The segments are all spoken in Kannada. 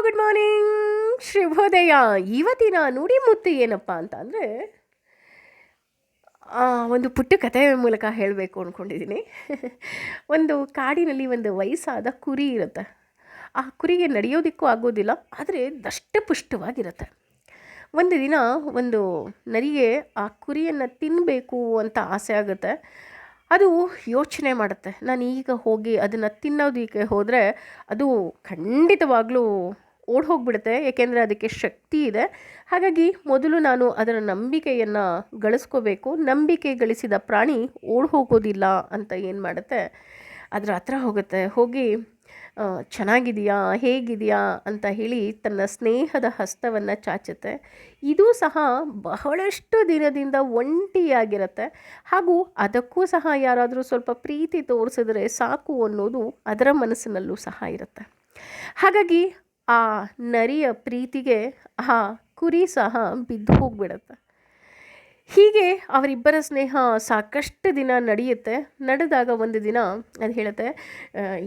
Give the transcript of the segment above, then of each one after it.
ಗುಡ್ ಮಾರ್ನಿಂಗ್, ಶುಭೋದಯ. ಇವತ್ತಿನ ನುಡಿಮುತ್ತು ಏನಪ್ಪ ಅಂತ ಅಂದರೆ, ಒಂದು ಪುಟ್ಟ ಕಥೆ ಮೂಲಕ ಹೇಳಬೇಕು ಅಂದ್ಕೊಂಡಿದ್ದೀನಿ. ಒಂದು ಕಾಡಿನಲ್ಲಿ ಒಂದು ವಯಸ್ಸಾದ ಕುರಿ ಇರುತ್ತೆ. ಆ ಕುರಿಗೆ ನಡೆಯೋದಕ್ಕೂ ಆಗೋದಿಲ್ಲ, ಆದರೆ ದಷ್ಟಪುಷ್ಟವಾಗಿರುತ್ತೆ. ಒಂದು ದಿನ ಒಂದು ನರಿಗೆ ಆ ಕುರಿಯನ್ನು ತಿನ್ನಬೇಕು ಅಂತ ಆಸೆ ಆಗುತ್ತೆ. ಅದು ಯೋಚನೆ ಮಾಡುತ್ತೆ, ನಾನು ಈಗ ಹೋಗಿ ಅದನ್ನು ತಿನ್ನೋದಕ್ಕೆ ಹೋದರೆ ಅದು ಖಂಡಿತವಾಗ್ಲೂ ಓಡಿ ಹೋಗಿಬಿಡುತ್ತೆ, ಏಕೆಂದರೆ ಅದಕ್ಕೆ ಶಕ್ತಿ ಇದೆ. ಹಾಗಾಗಿ ಮೊದಲು ನಾನು ಅದರ ನಂಬಿಕೆಯನ್ನು ಗಳಿಸ್ಕೋಬೇಕು. ನಂಬಿಕೆ ಗಳಿಸಿದ ಪ್ರಾಣಿ ಓಡಿ ಹೋಗೋದಿಲ್ಲ ಅಂತ ಏನು ಮಾಡುತ್ತೆ, ಅದರ ಹತ್ರ ಹೋಗುತ್ತೆ. ಹೋಗಿ ಚೆನ್ನಾಗಿದೆಯಾ, ಹೇಗಿದೆಯಾ ಅಂತ ಹೇಳಿ ತನ್ನ ಸ್ನೇಹದ ಹಸ್ತವನ್ನು ಚಾಚುತ್ತೆ. ಇದು ಸಹ ಬಹಳಷ್ಟು ದಿನದಿಂದ ಒಂಟಿಯಾಗಿರುತ್ತೆ. ಹಾಗೂ ಅದಕ್ಕೂ ಸಹ ಯಾರಾದರೂ ಸ್ವಲ್ಪ ಪ್ರೀತಿ ತೋರಿಸಿದ್ರೆ ಸಾಕು ಅನ್ನೋದು ಅದರ ಮನಸ್ಸಿನಲ್ಲೂ ಸಹ ಇರುತ್ತೆ. ಹಾಗಾಗಿ ಆ ನರಿಯ ಪ್ರೀತಿಗೆ ಆ ಕುರಿ ಸಹ ಬಿದ್ದು ಹೋಗಿಬಿಡುತ್ತೆ. ಹೀಗೆ ಅವರಿಬ್ಬರ ಸ್ನೇಹ ಸಾಕಷ್ಟು ದಿನ ನಡೆಯುತ್ತೆ. ನಡೆದಾಗ ಒಂದು ದಿನ ಅದು ಹೇಳುತ್ತೆ,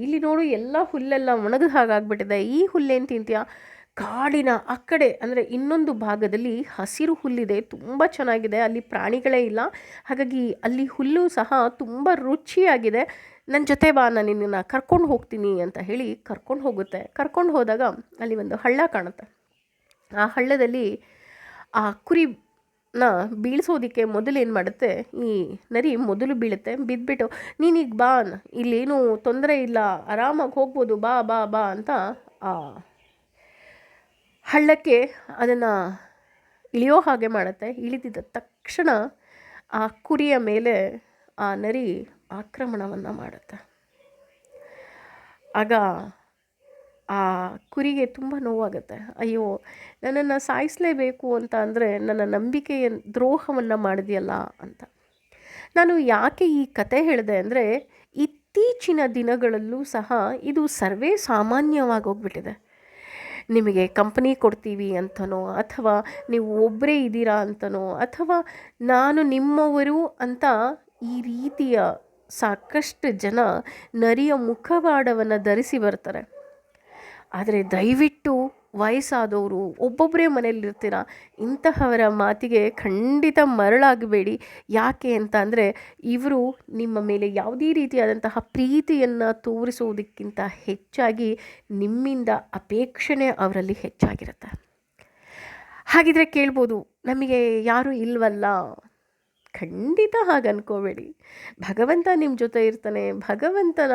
ಇಲ್ಲಿ ನೋಡು, ಎಲ್ಲ ಹುಲ್ಲೆಲ್ಲ ಒಣಗಿದ ಹಾಗಾಗ್ಬಿಟ್ಟಿದೆ, ಈ ಹುಲ್ಲೇನು ತಿಂತೀಯ? ಕಾಡಿನ ಆ ಕಡೆ ಅಂದರೆ ಇನ್ನೊಂದು ಭಾಗದಲ್ಲಿ ಹಸಿರು ಹುಲ್ಲಿದೆ, ತುಂಬ ಚೆನ್ನಾಗಿದೆ, ಅಲ್ಲಿ ಪ್ರಾಣಿಗಳೇ ಇಲ್ಲ. ಹಾಗಾಗಿ ಅಲ್ಲಿ ಹುಲ್ಲು ಸಹ ತುಂಬ ರುಚಿಯಾಗಿದೆ, ನನ್ನ ಜೊತೆ ಬಾ, ನಾನು ನಿನ್ನನ್ನು ಕರ್ಕೊಂಡು ಹೋಗ್ತೀನಿ ಅಂತ ಹೇಳಿ ಕರ್ಕೊಂಡು ಹೋಗುತ್ತೆ. ಕರ್ಕೊಂಡು ಹೋದಾಗ ಅಲ್ಲಿ ಒಂದು ಹಳ್ಳ ಕಾಣುತ್ತೆ. ಆ ಹಳ್ಳದಲ್ಲಿ ಆ ಕುರಿನ ಬೀಳಿಸೋದಕ್ಕೆ ಮೊದಲು ಏನು ಮಾಡುತ್ತೆ, ಈ ನರಿ ಮೊದಲು ಬೀಳುತ್ತೆ. ಬಿದ್ದುಬಿಟ್ಟು, ನೀನೀಗ ಬಾ, ಇಲ್ಲೇನೂ ತೊಂದರೆ ಇಲ್ಲ, ಆರಾಮಾಗಿ ಹೋಗ್ಬೋದು, ಬಾ ಬಾ ಬಾ ಅಂತ ಆ ಹಳ್ಳಕ್ಕೆ ಅದನ್ನು ಇಳಿಯೋ ಹಾಗೆ ಮಾಡುತ್ತೆ. ಇಳಿದಿದ್ದ ತಕ್ಷಣ ಆ ಕುರಿಯ ಮೇಲೆ ಆ ನರಿ ಆಕ್ರಮಣವನ್ನು ಮಾಡುತ್ತೆ. ಆಗ ಆ ಕುರಿಗೆ ತುಂಬ ನೋವಾಗುತ್ತೆ. ಅಯ್ಯೋ, ನನ್ನನ್ನು ಸಾಯಿಸಲೇಬೇಕು ಅಂತ ಅಂದರೆ ನನ್ನ ನಂಬಿಕೆಯ ದ್ರೋಹವನ್ನು ಮಾಡಿದೆಯಲ್ಲ ಅಂತ. ನಾನು ಯಾಕೆ ಈ ಕತೆ ಹೇಳಿದೆ ಅಂದರೆ, ಇತ್ತೀಚಿನ ದಿನಗಳಲ್ಲೂ ಸಹ ಇದು ಸರ್ವೇ ಸಾಮಾನ್ಯವಾಗಿ ಹೋಗ್ಬಿಟ್ಟಿದೆ. ನಿಮಗೆ ಕಂಪನಿ ಕೊಡ್ತೀವಿ ಅಂತನೋ, ಅಥವಾ ನೀವು ಒಬ್ಬರೇ ಇದ್ದೀರಾ ಅಂತನೋ, ಅಥವಾ ನಾನು ನಿಮ್ಮವರು ಅಂತ ಈ ರೀತಿಯ ಸಾಕಷ್ಟು ಜನ ನರಿಯ ಮುಖವಾಡವನ್ನು ಧರಿಸಿ ಬರ್ತಾರೆ. ಆದರೆ ದಯವಿಟ್ಟು ವಯಸ್ಸಾದವರು ಒಬ್ಬೊಬ್ಬರೇ ಮನೆಯಲ್ಲಿರ್ತೀರ, ಇಂತಹವರ ಮಾತಿಗೆ ಖಂಡಿತ ಮರಳಾಗಬೇಡಿ. ಯಾಕೆ ಅಂತ ಅಂದರೆ, ಇವರು ನಿಮ್ಮ ಮೇಲೆ ಯಾವುದೇ ರೀತಿಯಾದಂತಹ ಪ್ರೀತಿಯನ್ನು ತೋರಿಸುವುದಕ್ಕಿಂತ ಹೆಚ್ಚಾಗಿ ನಿಮ್ಮಿಂದ ಅಪೇಕ್ಷಣೆ ಅವರಲ್ಲಿ ಹೆಚ್ಚಾಗಿರುತ್ತೆ. ಹಾಗಿದ್ರೆ ಕೇಳ್ಬೋದು, ನಮಗೆ ಯಾರೂ ಇಲ್ವಲ್ಲ? ಖಂಡಿತ ಹಾಗೆ ಅನ್ಕೋಬೇಡಿ. ಭಗವಂತ ನಿಮ್ಮ ಜೊತೆ ಇರ್ತಾನೆ. ಭಗವಂತನ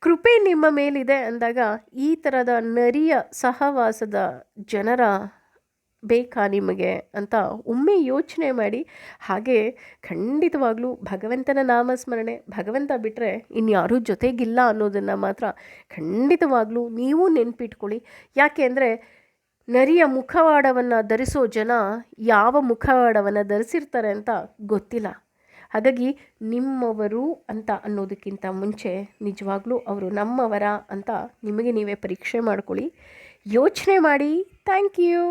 ಕೃಪೆ ನಿಮ್ಮ ಮೇಲಿದೆ ಅಂದಾಗ ಈ ಥರದ ನರಿಯ ಸಹವಾಸದ ಜನರ ಬೇಕಾ ನಿಮಗೆ ಅಂತ ಒಮ್ಮೆ ಯೋಚನೆ ಮಾಡಿ. ಹಾಗೆ ಖಂಡಿತವಾಗ್ಲೂ ಭಗವಂತನ ನಾಮಸ್ಮರಣೆ, ಭಗವಂತ ಬಿಟ್ಟರೆ ಇನ್ಯಾರೂ ಜೊತೆಗಿಲ್ಲ ಅನ್ನೋದನ್ನು ಮಾತ್ರ ಖಂಡಿತವಾಗ್ಲೂ ನೀವು ನೆನಪಿಟ್ಕೊಳ್ಳಿ. ಯಾಕೆ ಅಂದರೆ, ನರಿಯ ಮುಖವಾಡವನ್ನು ಧರಿಸೋ ಜನ ಯಾವ ಮುಖವಾಡವನ್ನು ಧರಿಸಿರ್ತಾರೆ ಅಂತ ಗೊತ್ತಿಲ್ಲ. ಹಾಗಾಗಿ ನಿಮ್ಮವರು ಅಂತ ಅನ್ನೋದಕ್ಕಿಂತ ಮುಂಚೆ ನಿಜವಾಗ್ಲೂ ಅವರು ನಮ್ಮವರ ಅಂತ ನಿಮಗೆ ನೀವೇ ಪರೀಕ್ಷೆ ಮಾಡ್ಕೊಳ್ಳಿ, ಯೋಚನೆ ಮಾಡಿ. Thank you.